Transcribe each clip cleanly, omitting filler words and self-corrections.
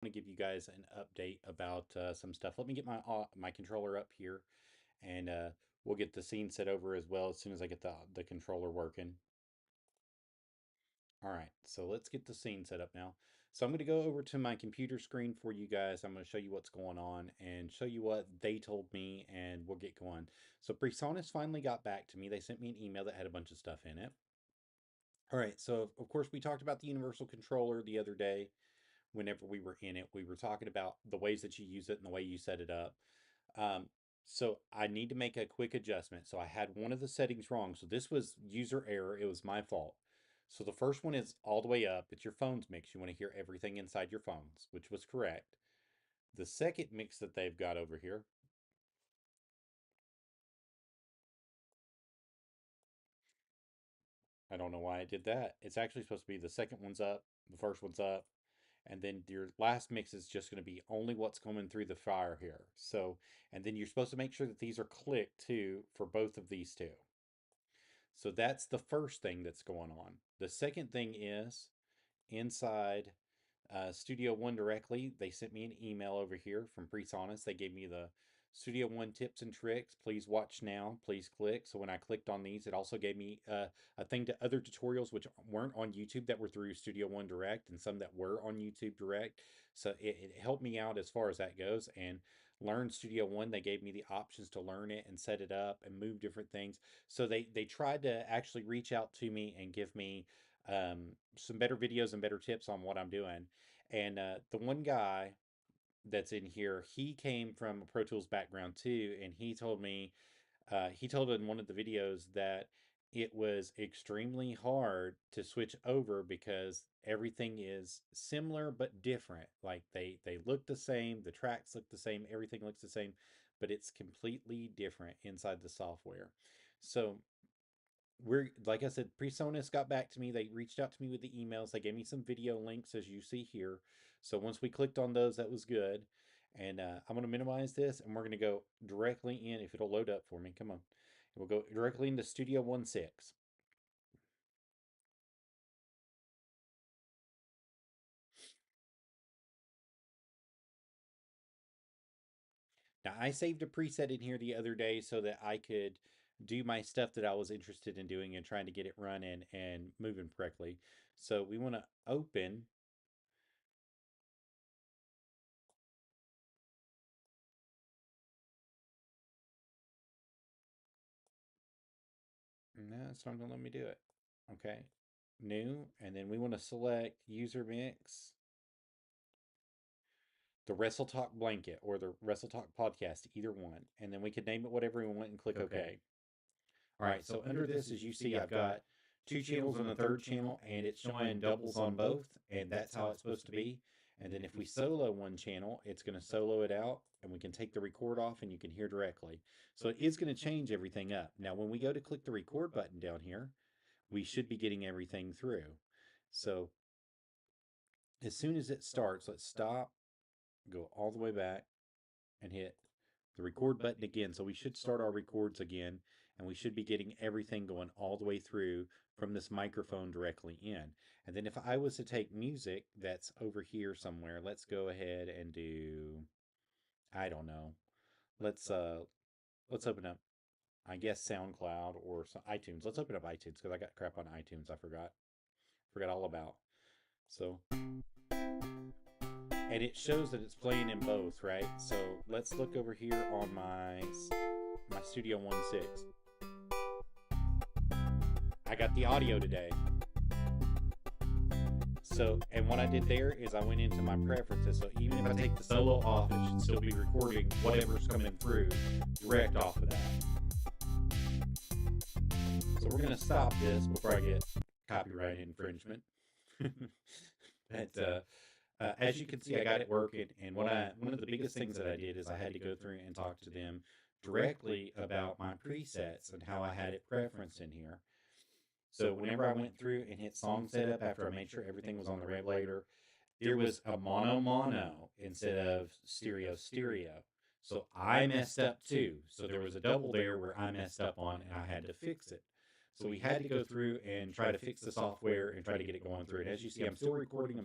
want to give you guys an update about some stuff. Let me get my controller up here, and we'll get the scene set over as well as soon as I get the controller working. All right, so let's get the scene set up now. So I'm going to go over to my computer screen for you guys. I'm going to show you what's going on and show you what they told me, and we'll get going. So Presonus finally got back to me. They sent me an email that had a bunch of stuff in it. All right, so of course we talked about the universal controller the other day. Whenever we were in it, we were talking about the ways that you use it and the way you set it up. Um, so I need to make a quick adjustment. So I had one of the settings wrong. So this was user error. It was my fault. So the first one is all the way up. It's your phone's mix. You want to hear everything inside your phones, which was correct. The second mix that they've got over here, I don't know why I did that. It's actually supposed to be the second one's up, the first one's up, and then your last mix is just going to be only what's coming through the fire here. So, and then you're supposed to make sure that these are clicked too for both of these two. So that's the first thing that's going on. The second thing is inside Studio One directly, they sent me an email over here from Presonus. They gave me the Studio One tips and tricks. Please watch now. Please click. So when I clicked on these, it also gave me a thing to other tutorials which weren't on YouTube that were through Studio One Direct and some that were on YouTube Direct. So it helped me out as far as that goes. And learn Studio One, they gave me the options to learn it and set it up and move different things. So they tried to actually reach out to me and give me some better videos and better tips on what I'm doing. And the one guy that's in here, he came from a Pro Tools background too, and he told me, he told in one of the videos that it was extremely hard to switch over because everything is similar but different. Like they look the same, the tracks look the same, everything looks the same, but it's completely different inside the software. So we're like I said, Presonus got back to me. They reached out to me with the emails. They gave me some video links as you see here. So once we clicked on those, that was good. And I'm going to minimize this and we're going to go directly in, if it'll load up for me. Come on. We'll go directly into Studio One 6. Now, I saved a preset in here the other day so that I could do my stuff that I was interested in doing and trying to get it running and moving correctly. So we want to open. No, it's not going to let me do it. Okay. New. And then we want to select user mix, the Wrestle Talk blanket or the Wrestle Talk podcast, either one. And then we can name it whatever we want and click OK. All right. So under this, as you see, I've got two channels on the third channel and it's showing doubles on both. And that's how it's supposed to be. And then if we solo one channel, it's going to solo it out and we can take the record off and you can hear directly. So it is going to change everything up. Now, when we go to click the record button down here, we should be getting everything through. So as soon as it starts, let's stop, go all the way back, and hit the record button again. So we should start our records again, and we should be getting everything going all the way through from this microphone directly in. And then if I was to take music that's over here somewhere, let's go ahead and do, I don't know. Let's open up, I guess, SoundCloud or some iTunes. Let's open up iTunes because I got crap on iTunes I forgot all about. So, and it shows that it's playing in both, right? So let's look over here on my Studio One 6. I got the audio today. So, and what I did there is I went into my preferences. So even if I take the solo off, it should still be recording whatever's coming through direct off of that. So we're going to stop this before I get copyright infringement. But as you can see, I got it working. And one of the biggest things that I did is I had to go through and talk to them directly about my presets and how I had it preferenced in here. So whenever I went through and hit song setup after I made sure everything was on the revelator, there was a mono instead of stereo. So I messed up too. So there was a double there where I messed up on and I had to fix it. So we had to go through and try to fix the software and try to get it going through it. As you see, I'm still recording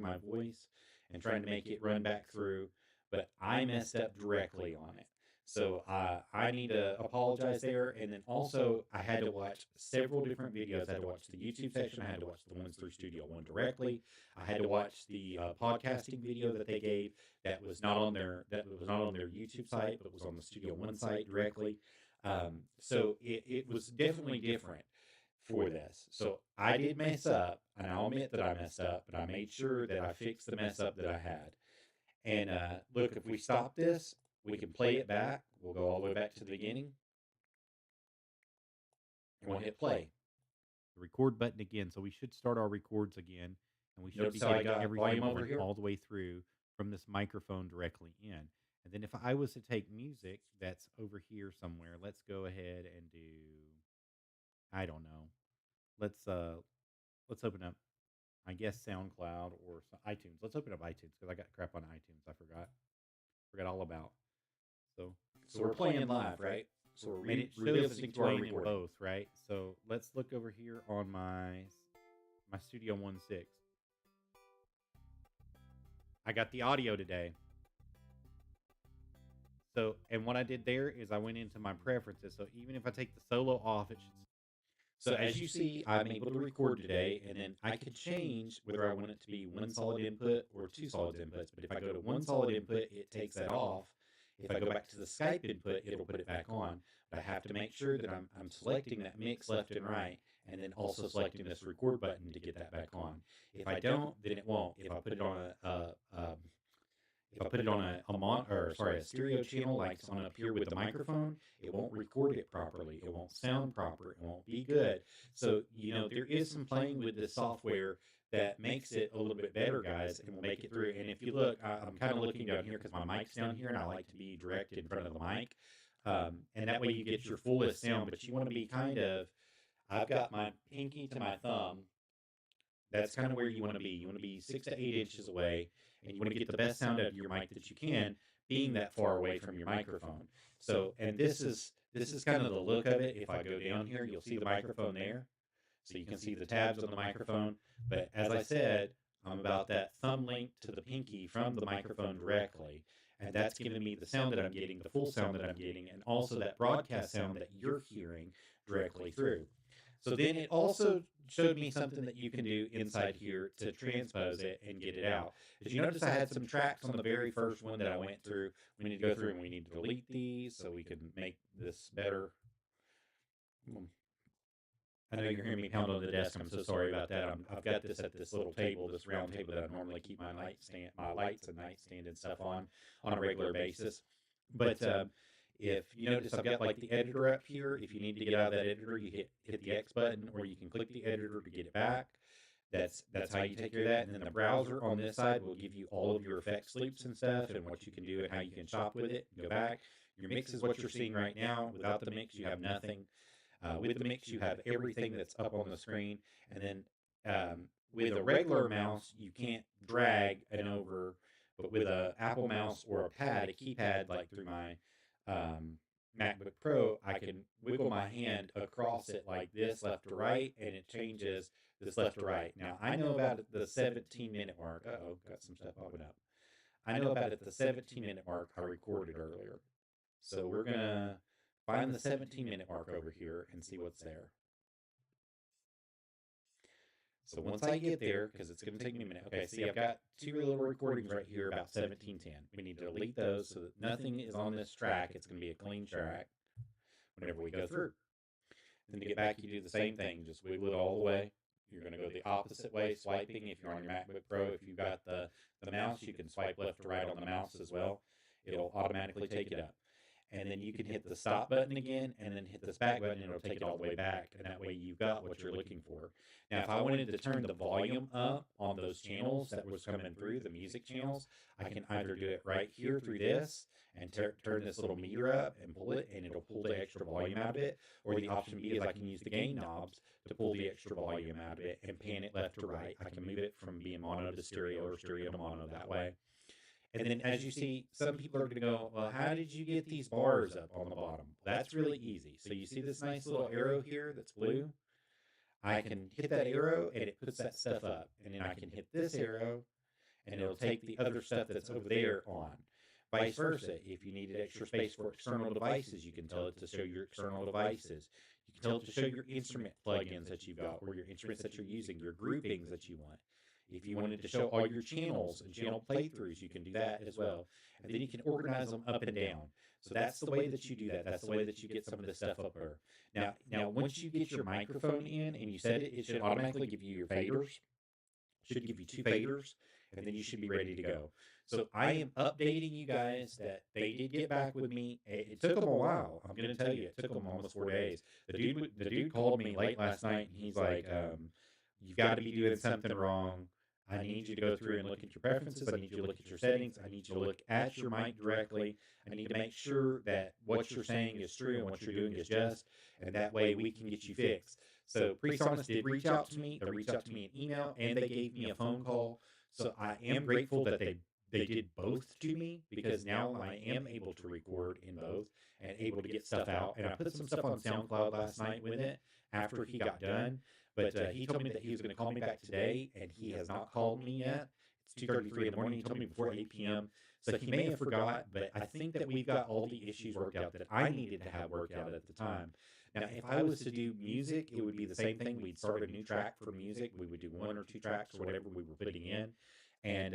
my voice and trying to make it run back through, but I messed up directly on it. So I need to apologize there. And then also, I had to watch several different videos. I had to watch the YouTube section. I had to watch the ones through Studio One directly. I had to watch the podcasting video that they gave that was not on their YouTube site, but was on the Studio One site directly. So it was definitely different for this. So I did mess up, and I'll admit that I messed up, but I made sure that I fixed the mess up that I had. And look, if we stop this, we can play it back. We'll go all the way back to the beginning, and we'll hit play. The record button again. So we should start our records again, and we should Notice be how I getting got everything volume over here? all the way through from this microphone directly in. And then if I was to take music that's over here somewhere, let's go ahead and do, I don't know. Let's open up, I guess, SoundCloud or iTunes. Let's open up iTunes because I got crap on iTunes. I forgot all about. So we're playing live, right? So we're And it shows it's playing in both, right? So let's look over here on my Studio One 6. I got the audio today. So, and what I did there is I went into my preferences. So even if I take the solo off, it should. So as you see, I'm able to record today, and then I could change whether I want it to be one solid input or two solid inputs. But if I go to one solid input, it takes that off. If I go back to the Skype input, it'll put it back on. But I have to make sure that I'm selecting that mix left and right, and then also selecting this record button to get that back on. If I don't, then it won't. If I put it on a stereo channel like it's on up here with the microphone, it won't record it properly. It won't sound proper. It won't be good. So, there is some playing with this software that makes it a little bit better, guys, and will make it through. And if you look, I'm kind of looking down here because my mic's down here, and I like to be direct in front of the mic. And that way you get your fullest sound, but you want to be I've got my pinky to my thumb. That's kind of where you want to be. You want to be 6 to 8 inches away, and you want to get the best sound out of your mic that you can, being that far away from your microphone. So, and this is kind of the look of it. If I go down here, you'll see the microphone there. So you can see the tabs on the microphone. But as I said, I'm about that thumb length to the pinky from the microphone directly. And that's giving me the sound that I'm getting, the full sound that I'm getting, and also that broadcast sound that you're hearing directly through. So then it also showed me something that you can do inside here to transpose it and get it out. As you notice, I had some tracks on the very first one that I went through. We need to go through and we need to delete these so we can make this better. I know you're hearing me pound on the desk. I'm so sorry about that. I've got this at this little table, this round table that I normally keep my lights and nightstand and stuff on a regular basis. But if you notice, I've got like the editor up here. If you need to get out of that editor, you hit the X button, or you can click the editor to get it back. That's how you take care of that. And then the browser on this side will give you all of your effects loops and stuff, and what you can do and how you can shop with it. Go back. Your mix is what you're seeing right now. Without the mix, you have nothing. With the mix, you have everything that's up on the screen. And then with a regular mouse, you can't drag and over. But with a Apple mouse or a keypad, like through my MacBook Pro, I can wiggle my hand across it like this, left to right, and it changes this left to right. Now, I know about the 17-minute mark. Uh-oh, got some stuff popping up. I know about at the 17-minute mark I recorded earlier. So we're going to find the 17-minute mark over here and see what's there. So once I get there, because it's going to take me a minute. Okay, see, I've got two little recordings right here about 1710. We need to delete those so that nothing is on this track. It's going to be a clean track whenever we go through. Then to get back, you do the same thing. Just wiggle it all the way. You're going to go the opposite way, swiping. If you're on your MacBook Pro, if you've got the mouse, you can swipe left to right on the mouse as well. It'll automatically take it up. And then you can hit the stop button again, and then hit this back button, and it'll take it all the way back. And that way you've got what you're looking for. Now, if I wanted to turn the volume up on those channels that was coming through, the music channels, I can either do it right here through this and turn this little meter up and pull it, and it'll pull the extra volume out of it. Or the option B is I can use the gain knobs to pull the extra volume out of it and pan it left to right. I can move it from being mono to stereo or stereo to mono that way. And then as you see, some people are going to go, well, how did you get these bars up on the bottom? That's really easy. So you see this nice little arrow here that's blue? I can hit that arrow and it puts that stuff up. And then I can hit this arrow and it'll take the other stuff that's over there on. Vice versa, if you needed extra space for external devices, you can tell it to show your external devices. You can tell it to show your instrument plugins that you've got, or your instruments that you're using, your groupings that you want. If you wanted to show all your channels and channel playthroughs, you can do that as well. And then you can organize them up and down. So that's the way that you do that. That's the way that you get some of this stuff up there. Now, once you get your microphone in and you set it, it should automatically give you your faders. Should give you two faders, and then you should be ready to go. So I am updating you guys that they did get back with me. It took them a while. I'm going to tell you, it took them almost 4 days. The dude called me late last night, and he's like, "You've got to be doing something wrong. I need you to go through and look at your preferences. I need you to look at your settings. I need you to look at your mic directly. I need to make sure that what you're saying is true and what you're doing is just, and that way we can get you fixed." So Presonus did reach out to me. They reached out to me in email, and they gave me a phone call. So I am grateful that they did both to me, because now I am able to record in both and able to get stuff out. And I put some stuff on SoundCloud last night with it after he got done. But he told me that he was going to call me back today, and he has not called me yet. It's 2:33 in the morning. He told me before 8 p.m. So he may have forgot, but I think that we've got all the issues worked out that I needed to have worked out at the time. Now, if I was to do music, it would be the same thing. We'd start a new track for music. We would do one or two tracks or whatever we were putting in. And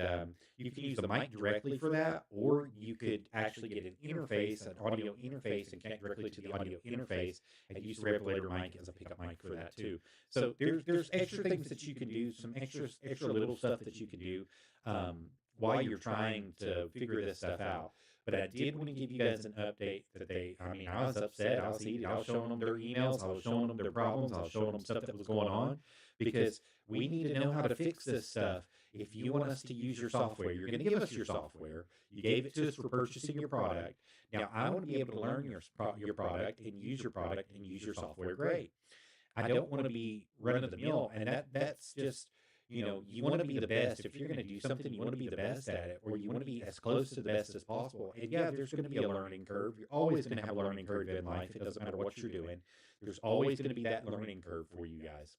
you can use the mic directly for that, or you could actually get an interface, an audio interface, and connect directly to the audio interface and use the Revelator mic as a pickup mic for that too. So there's extra things that you can do, some extra little stuff that you can do while you're trying to figure this stuff out. But I did want to give you guys an update that I was upset. I was heated. I was showing them their emails. I was showing them their problems. I was showing them stuff that was going on, because we need to know how to fix this stuff. If you want us to use your software, you're going to give us your software. You gave it to us for purchasing your product. Now, I want to be able to learn your product and use your product and use your software great. I don't want to be run of the mill, and that's just, you want to be the best. If you're going to do something, you want to be the best at it, or you want to be as close to the best as possible. And yeah, there's going to be a learning curve. You're always going to have a learning curve in life. It doesn't matter what you're doing. There's always going to be that learning curve for you guys.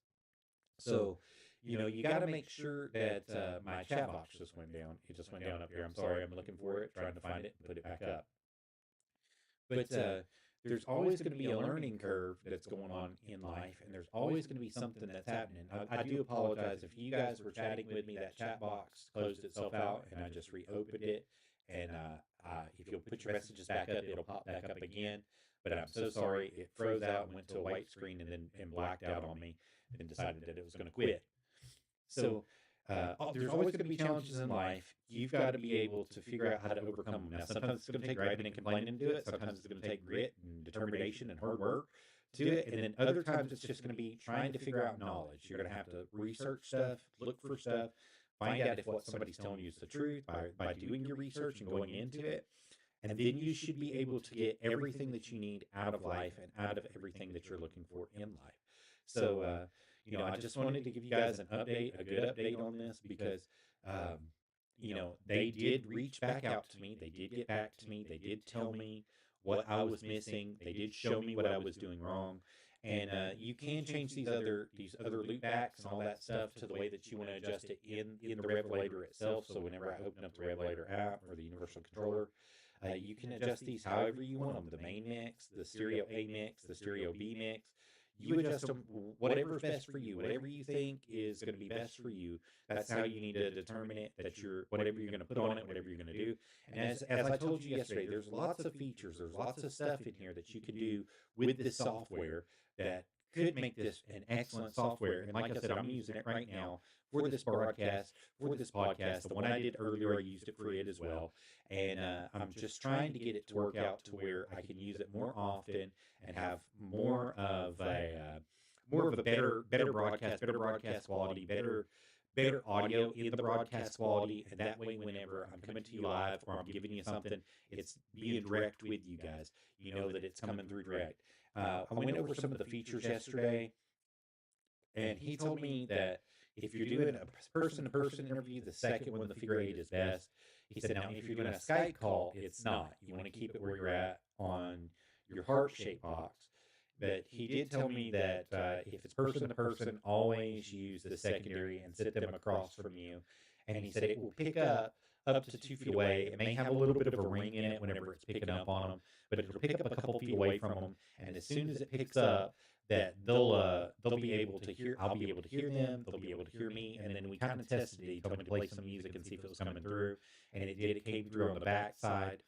So, you got to make sure that my chat box just went down. It just went down up here. I'm sorry. I'm looking for it, trying to find it and put it back up. But there's always going to be a learning curve that's going on in life, and there's always going to be something that's happening. I do apologize if you guys were chatting with me. That chat box closed itself out, and I just reopened it. And if you'll put your messages back up, it'll pop back up again. But I'm so sorry. It froze out and went to a white screen and blacked out on me, and decided that it was going to quit. So there's always going to be challenges in life. You've got to be able to figure out how to overcome them. Now, sometimes it's going to take griping and complaining to do it. Sometimes it's going to take grit and determination and hard work to do it. And then other times it's just going to be trying to figure out knowledge. You're going to have to research stuff, look for stuff, find out if what somebody's telling you is the truth by doing your research and going into it. And then you should be able to get everything that you need out of life and out of everything that you're looking for in life. So, I just wanted to give you guys an update, a good update on this, because, they did reach back out to me. They did get back to me. They did tell me what I was missing. They did show me what I was doing wrong. And you can change these other loop backs and all that stuff to the way that you want to adjust it in the Revelator itself. So whenever I open up the Revelator app or the Universal Controller, you can adjust these however you want them. The main mix, the stereo A mix, the stereo B mix. You adjust them whatever's best for you, whatever you think is going to be best for you. That's how you need to determine it, that whatever you're going to put on it, whatever you're going to do. And as I told you yesterday, there's lots of features, there's lots of stuff in here that you can do with this software that could make this an excellent software. And like I said, I'm using it right now for this broadcast, for this podcast. The one I did earlier, I used it for it as well. And I'm just trying to get it to work out to where I can use it more often and have more of a better broadcast quality, better audio in the broadcast quality. And that way, whenever I'm coming to you live or I'm giving you something, it's being direct with you guys. You know that it's coming through direct. I went over some of the features yesterday, and he told me that if you're doing a person-to-person interview, the second one, the figure eight, is best. He said, now, if you're doing a Skype call, it's not. You want to keep it where you're at on your heart-shaped box. But he did tell me that if it's person-to-person, always use the secondary and sit them across from you. and he said it will pick up to 2 feet away. It may have a little bit of a ring in it whenever it's picking up on them, but it'll pick up a couple feet away from them. And as soon as it picks up, that they'll be able to hear. I'll be able to hear them. They'll be able to hear me. And then we kind of tested it. He told me to play some music and see if it was coming through, and it did. It came through on the back side.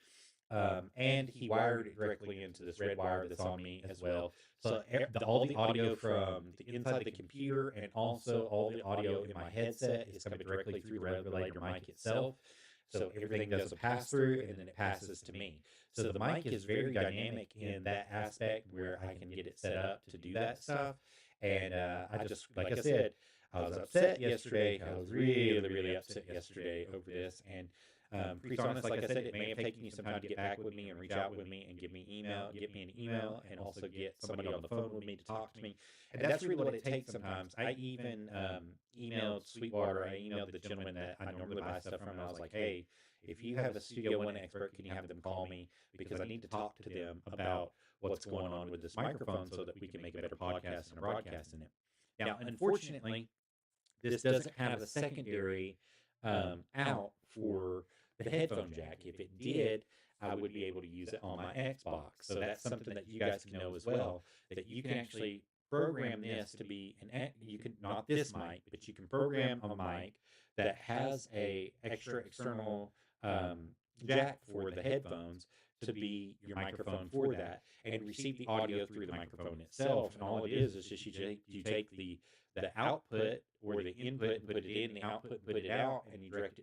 And he wired it directly into this red wire that's on me as well. So all the audio from the inside of the computer and also all the audio in my headset is coming directly through the revelator mic itself. So everything does a pass through and then it passes to me. So the mic is very dynamic in that aspect where I can get it set up to do that stuff. And I just, like I said, I was upset yesterday. I was really, really upset yesterday over this. And Presonus, like I said, it may have taken you some time to get back with me and reach out with me and get me an email, and also get somebody on the phone with me to talk to me. And that's really what it takes sometimes. I even emailed Sweetwater. I emailed the gentleman that I normally buy stuff from, and I was like, hey, if you have a Studio One expert, can you have them call me? Because I need to talk to them about what's going on with this microphone so that we can make a better podcast and a broadcast in it. Now, unfortunately, this doesn't have a secondary out for the headphone jack. If it did, I would be able to use it on my Xbox. So that's something that you guys can know as well, that you can actually program this to be you can, not this mic, but you can program a mic that has a extra external jack for the headphones to be your microphone for that, and receive the audio through the microphone itself. And all it is just you take the output or the input and put it in, the output and put it out, and you direct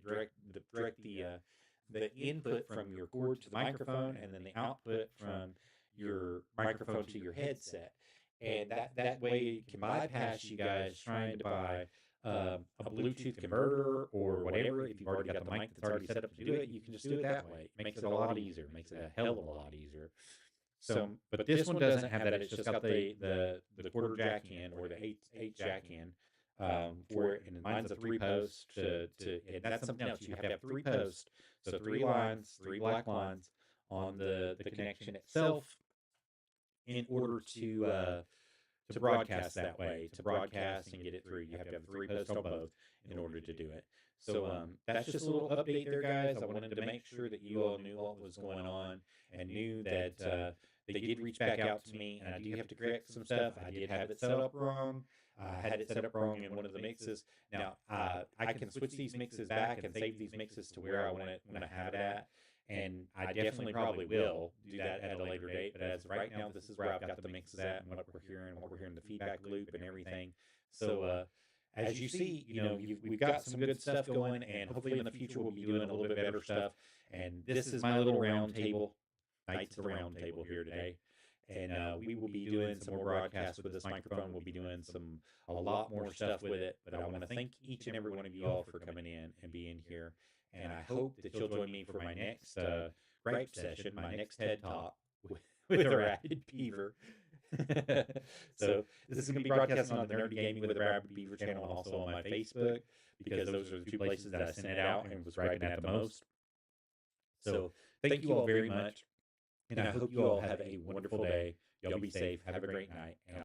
the input from your cord to the microphone, and then the output from your microphone to your headset. And that way it can bypass you guys trying to buy a Bluetooth converter or whatever. If you've already got the mic that's already set up to do it, you can just do it that way. It makes it a lot easier. It makes it a hell of a lot easier. So, but this one doesn't have that. It's just got the quarter jack in, or the eight jack in for it, and mine's a three post and that's something else. You have to have three posts, so three lines, three black lines on the connection itself in order to broadcast that way. To broadcast and get it through, you have to have three posts on both in order to do it. So that's just a little update there, guys. I wanted to make sure that you all knew what was going on and knew that they did reach back out to me, and I do have to correct some stuff. I did have it set up wrong. I had it set up wrong in one of the mixes. Now, I can switch these mixes back and save these mixes to where I want to have it at. And I definitely probably will do that at a later date. But as of right now, this is where I've got the mixes at and what we're hearing, the feedback loop and everything. So, as you see, we've got some good stuff going, and hopefully in the future we'll be doing a little bit better stuff. And this is my little round table, Knights of the Round Table here today. And we will be doing some more broadcasts with this microphone. We'll be doing a lot more stuff with it. But I want to thank each and every one of you all for coming in and being here. And I hope that you'll join me for my next gripe session, my next TED Talk with a rabid beaver. So this is going to be broadcasting on the Nerdy Gaming with a Rabid Beaver channel, and also on my Facebook, because those are the two places that I sent it out and was griping at the most. So thank you all very much, and I hope you all have a wonderful day. Y'all be safe. Have a great night. And